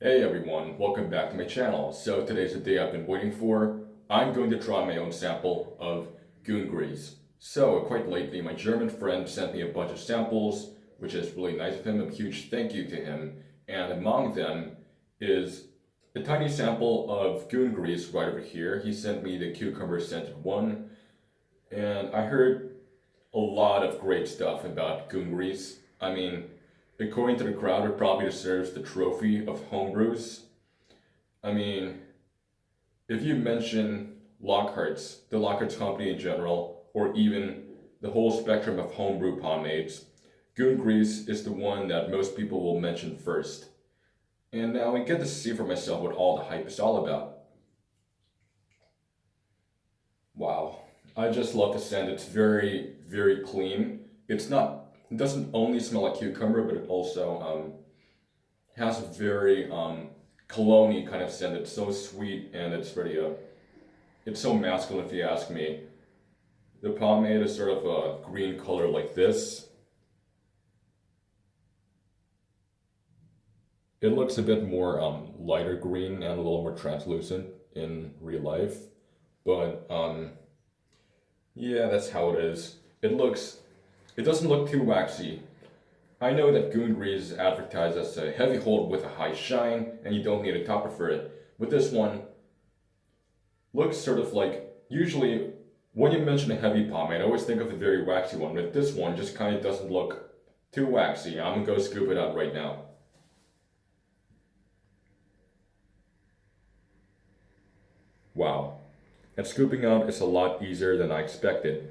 Hey everyone, welcome back to my channel. So today's the day I've been waiting for. I'm going to try my own sample of Goon grease. So quite lately my German friend sent me a bunch of samples, which is really nice of him. A huge thank you to him. And among them is a tiny sample of Goon grease right over here. He sent me the cucumber scented one. And I heard a lot of great stuff about Goon grease. I mean, according to the crowd, it probably deserves the trophy of homebrews. I mean, if you mention Lockhart's, the Lockhart's company in general, or even the whole spectrum of homebrew pomades, Goon grease is the one that most people will mention first. And now I get to see for myself what all the hype is all about. Wow, I just love the scent. It's very, very clean. It doesn't only smell like cucumber, but it also has a very cologne-y kind of scent. It's so sweet and it's so masculine if you ask me. The pomade is sort of a green color like this. It looks a bit more lighter green and a little more translucent in real life, but yeah, that's how it is. It doesn't look too waxy. I know that Goon grease is advertised as a heavy hold with a high shine, and you don't need a topper for it. But this one looks sort of like, usually when you mention a heavy pomade, I always think of a very waxy one, but this one just kind of doesn't look too waxy. I'm gonna go scoop it out right now. Wow. And scooping out is a lot easier than I expected.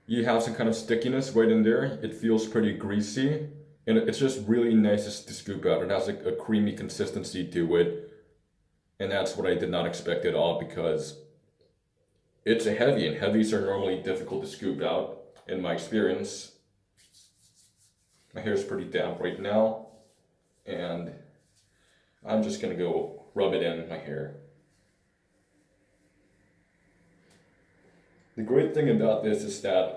You have some kind of stickiness right in there. It feels pretty greasy, and it's just really nice to scoop out. It has a creamy consistency to it, and that's what I did not expect at all because it's a heavy, and heavies are normally difficult to scoop out in my experience. My hair is pretty damp right now, and I'm just gonna go rub it in my hair. The great thing about this is that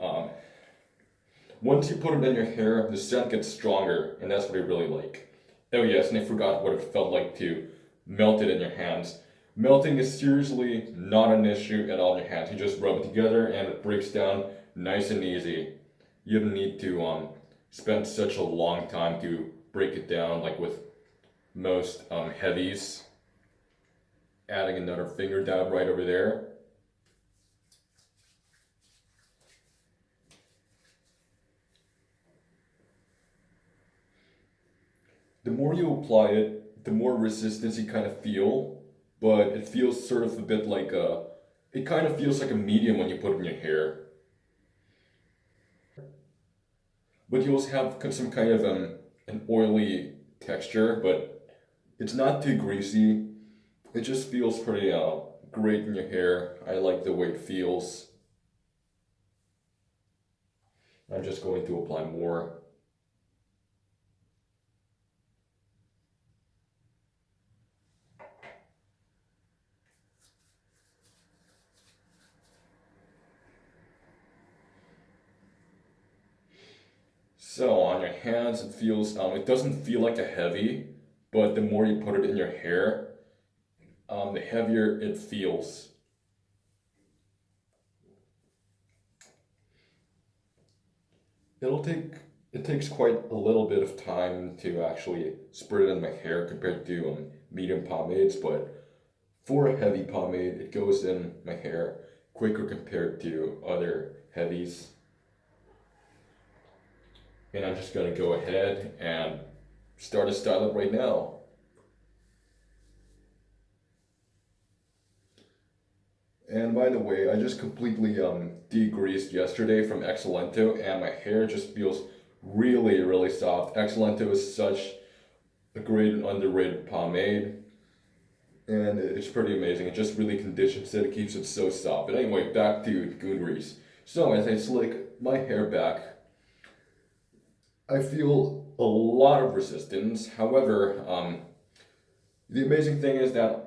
once you put it in your hair, the scent gets stronger, and that's what I really like. Oh yes, and I forgot what it felt like to melt it in your hands. Melting is seriously not an issue at all in your hands. You just rub it together and it breaks down nice and easy. You don't need to spend such a long time to break it down like with most heavies. Adding another finger dab right over there. The more you apply it, the more resistance you kind of feel, but it feels sort of a bit like it kind of feels like a medium when you put it in your hair. But you also have some kind of an oily texture, but it's not too greasy. It just feels pretty great in your hair. I like the way it feels. I'm just going to apply more. So on your hands, it doesn't feel like a heavy, but the more you put it in your hair, the heavier it feels. It takes quite a little bit of time to actually spread it in my hair compared to medium pomades, but for a heavy pomade, it goes in my hair quicker compared to other heavies. And I'm just gonna go ahead and start to style it right now. And by the way, I just completely degreased yesterday from Excellento, and my hair just feels really, really soft. Excellento is such a great and underrated pomade, and it's pretty amazing. It just really conditions it, it keeps it so soft. But anyway, back to Goon grease. So as I slick my hair back, I feel a lot of resistance. However, the amazing thing is that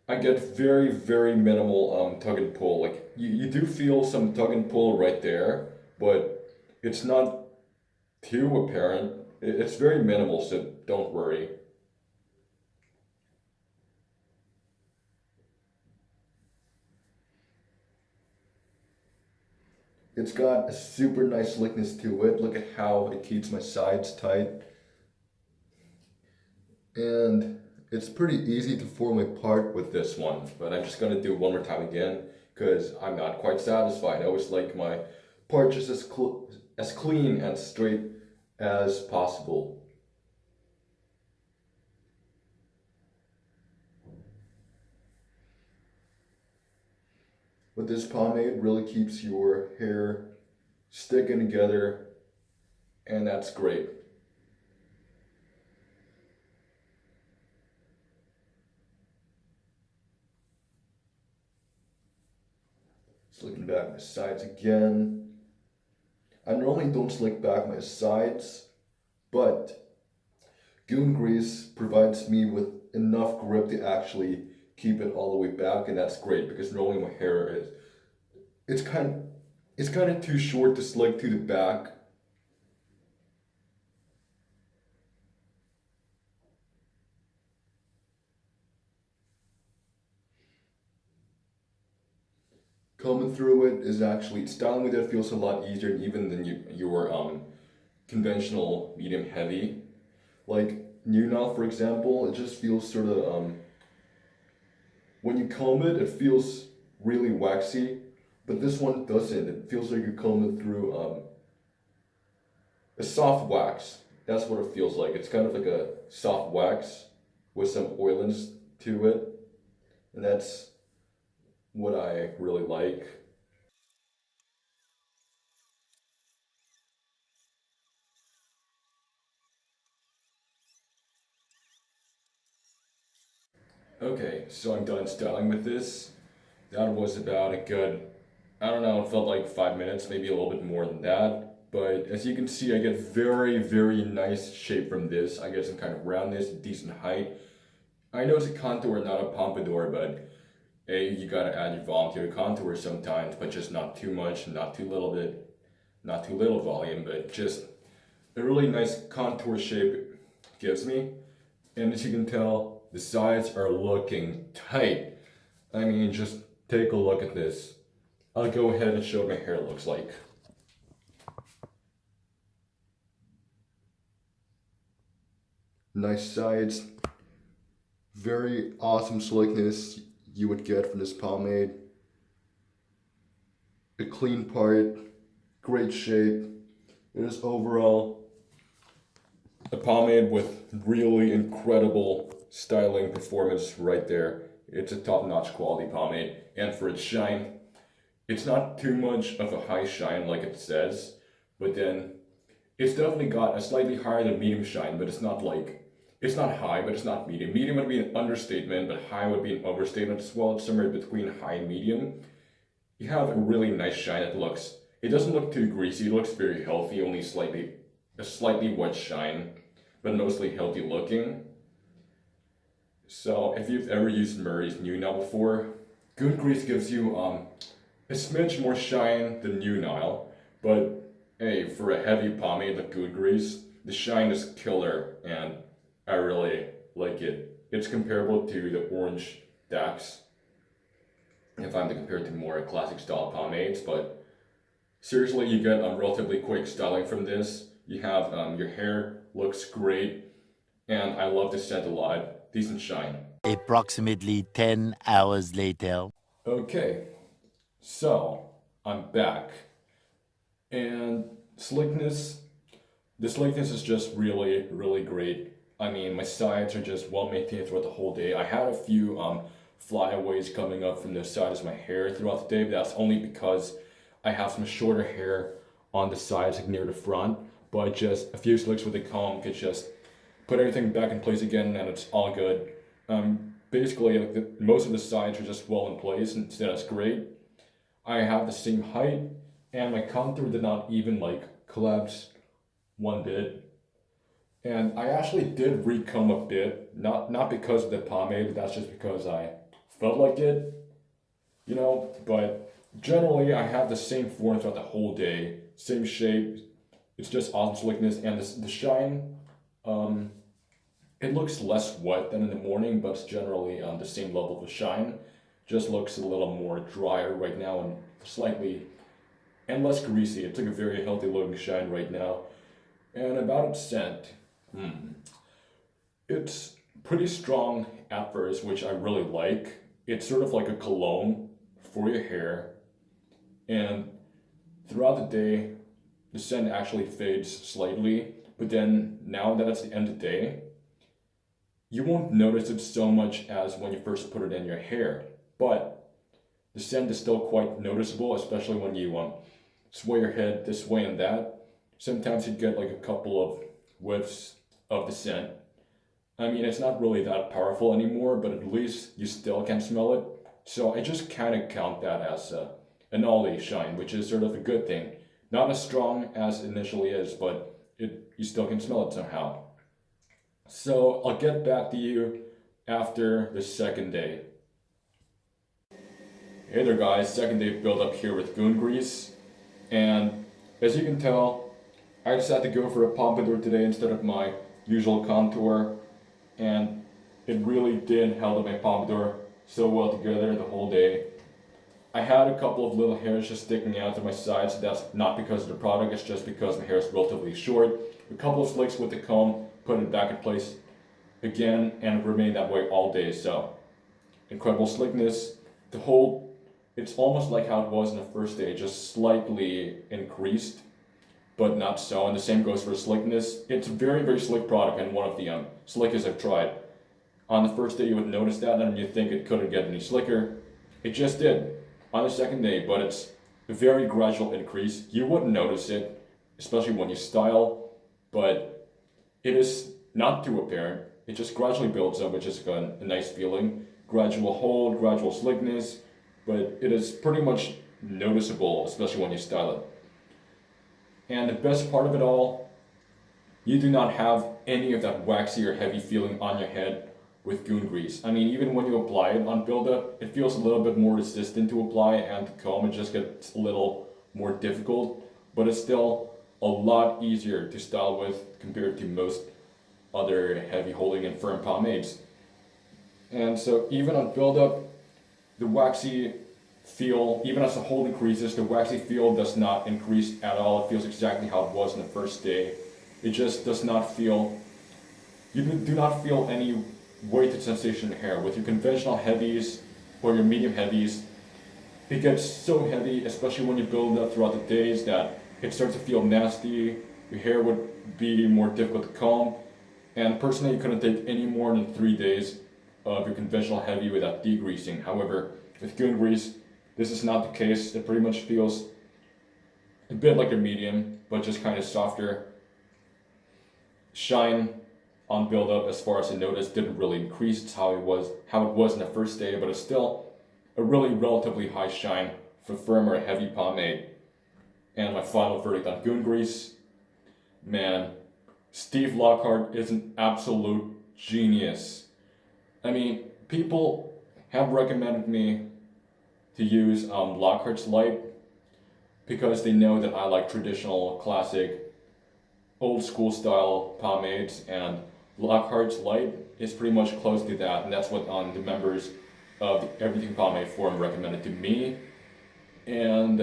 I get very, very minimal tug and pull. Like you do feel some tug and pull right there, but it's not too apparent. It's very minimal, so don't worry. It's got a super nice slickness to it. Look at how it keeps my sides tight. And it's pretty easy to form apart with this one, but I'm just gonna do it one more time again because I'm not quite satisfied. I always like my part just as clean and straight as possible. But this pomade really keeps your hair sticking together, and that's great. Slicking back my sides again. I normally don't slick back my sides, but Goon grease provides me with enough grip to actually keep it all the way back, and that's great because normally my hair is it's kind of too short to slick to the back. Combing through it is actually styling with it feels a lot easier even than your conventional medium heavy. Like new now, for example, it just feels sort of when you comb it, it feels really waxy, but this one doesn't. It feels like you're combing through a soft wax. That's what it feels like. It's kind of like a soft wax with some oiliness to it, and that's what I really like. Okay, so I'm done styling with this. That was about a good, I don't know, it felt like 5 minutes, maybe a little bit more than that. But as you can see, I get very, very nice shape from this. I get some kind of roundness, decent height. I know it's a contour, not a pompadour, but hey, you gotta add your volume to your contour sometimes, but just not too much, not too little bit, not too little volume, but just a really nice contour shape it gives me. And as you can tell, the sides are looking tight. I mean, just take a look at this. I'll go ahead and show what my hair looks like. Nice sides. Very awesome slickness you would get from this pomade. A clean part, great shape. It is overall a pomade with really incredible styling performance right there. It's a top-notch quality pomade, and for its shine, it's not too much of a high shine like it says, but then it's definitely got a slightly higher than medium shine, but it's not high, but it's not medium. Medium would be an understatement, but high would be an overstatement as well. It's somewhere between high and medium. You have a really nice shine. It doesn't look too greasy. It looks very healthy, only a slightly wet shine, but mostly healthy looking. So if you've ever used Murray's New Nile before, Goon Grease gives you a smidge more shine than New Nile, but hey, for a heavy pomade like Goon Grease, the shine is killer, and I really like it. It's comparable to the Orange Dax, if I'm to compare it to more classic style pomades, but seriously, you get a relatively quick styling from this. You have your hair looks great, and I love the scent a lot. Decent shine. Approximately 10 hours later. Okay, so I'm back, and slickness. The slickness is just really, really great. I mean, my sides are just well maintained throughout the whole day. I had a few flyaways coming up from the sides of my hair throughout the day, but that's only because I have some shorter hair on the sides, like near the front. But just a few slicks with a comb could just put everything back in place again, and it's all good. Basically, like most of the sides are just well in place, and so that's great. I have the same height, and my contour did not even like collapse one bit. And I actually did recomb a bit, not because of the pomade, that's just because I felt like it, but generally I have the same form throughout the whole day, same shape, it's just awesome slickness, and the shine, it looks less wet than in the morning, but it's generally the same level of shine, just looks a little more drier right now and slightly and less greasy. It's like a very healthy looking shine right now. And about its scent, it's pretty strong at first, which I really like. It's sort of like a cologne for your hair, and throughout the day, the scent actually fades slightly, but then now that it's the end of the day, you won't notice it so much as when you first put it in your hair, but the scent is still quite noticeable, especially when you sway your head this way and that. Sometimes you get like a couple of whiffs of the scent. I mean, it's not really that powerful anymore, but at least you still can smell it. So I just kind of count that as an all-day shine, which is sort of a good thing. Not as strong as it initially is, but you still can smell it somehow. So I'll get back to you after the second day. Hey there guys, second day build up here with Goon grease. And as you can tell, I decided to go for a pompadour today instead of my usual contour. And it really did hold my pompadour so well together the whole day. I had a couple of little hairs just sticking out to my sides. That's not because of the product, it's just because my hair is relatively short. A couple of flicks with the comb, put it back in place again, and it remained that way all day. So incredible slickness. It's almost like how it was in the first day, just slightly increased, but not so. And the same goes for slickness. It's a very, very slick product and one of the slickest I've tried. On the first day you would notice that and you think it couldn't get any slicker. It just did on the second day, but it's a very gradual increase. You wouldn't notice it, especially when you style, but it is not too apparent. It just gradually builds up, which is a nice feeling. Gradual hold, gradual slickness, but it is pretty much noticeable, especially when you style it. And the best part of it all, you do not have any of that waxy or heavy feeling on your head with Goon grease. I mean, even when you apply it on buildup, it feels a little bit more resistant to apply, and to comb it just gets a little more difficult, but it's still a lot easier to style with compared to most other heavy holding and firm pomades. And so even on buildup, the waxy feel, even as the hold increases, the waxy feel does not increase at all. It feels exactly how it was in the first day. It just does not feel, you do not feel any weighted sensation in the hair. With your conventional heavies or your medium heavies, it gets so heavy, especially when you build it up throughout the days, that it starts to feel nasty. Your hair would be more difficult to comb. And personally, you couldn't take any more than 3 days of your conventional heavy without degreasing. However, with Goon grease, this is not the case. It pretty much feels a bit like a medium, but just kind of softer. Shine on buildup, as far as I noticed, didn't really increase. It's how it was in the first day, but it's still a really relatively high shine for firm or heavy pomade. And my final verdict on Goon grease, man, Steve Lockhart is an absolute genius. I mean, people have recommended me to use Lockhart's Light because they know that I like traditional, classic, old school style pomades, and Lockhart's Light is pretty much close to that, and that's what the members of the Everything Pomade Forum recommended to me. And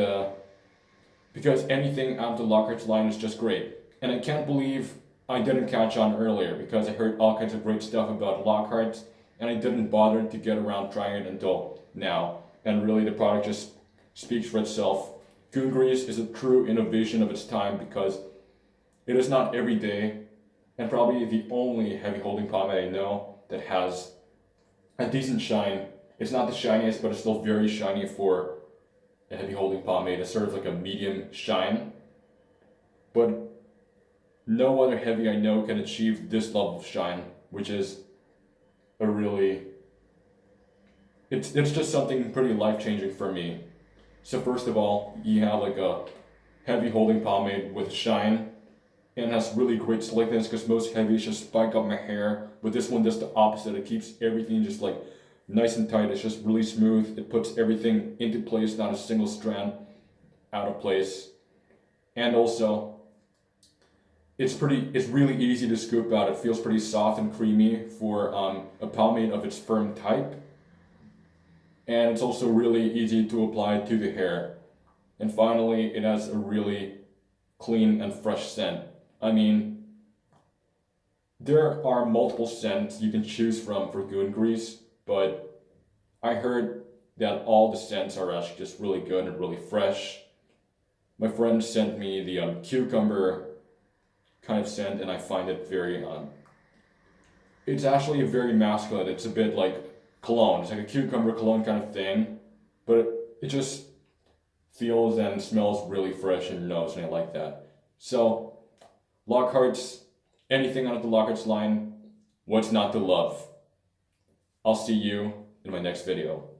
because anything out of the Lockhart's line is just great. And I can't believe I didn't catch on earlier, because I heard all kinds of great stuff about Lockhart's, and I didn't bother to get around trying it until now. And really, the product just speaks for itself. Goon grease is a true innovation of its time, because it is not every day, and probably the only heavy holding pomade I know that has a decent shine. It's not the shiniest, but it's still very shiny for a heavy holding pomade. It's sort of like a medium shine. But no other heavy I know can achieve this level of shine, which is a really, it's just something pretty life-changing for me. So first of all, you have like a heavy holding pomade with shine, and it has really great slickness, because most heavies just spike up my hair, but this one does the opposite. It keeps everything just like nice and tight. It's just really smooth. It puts everything into place, not a single strand out of place. And also, it's really easy to scoop out. It feels pretty soft and creamy for a pomade of its firm type. And it's also really easy to apply to the hair. And finally, it has a really clean and fresh scent. I mean, there are multiple scents you can choose from for Goon Grease, but I heard that all the scents are actually just really good and really fresh. My friend sent me the cucumber kind of scent, and I find it very, it's actually very masculine. It's a bit like cologne. It's like a cucumber cologne kind of thing, but it just feels and smells really fresh in your nose, and I like that. So, Lockhart's, anything out of the Lockhart's line, what's not to love? I'll see you in my next video.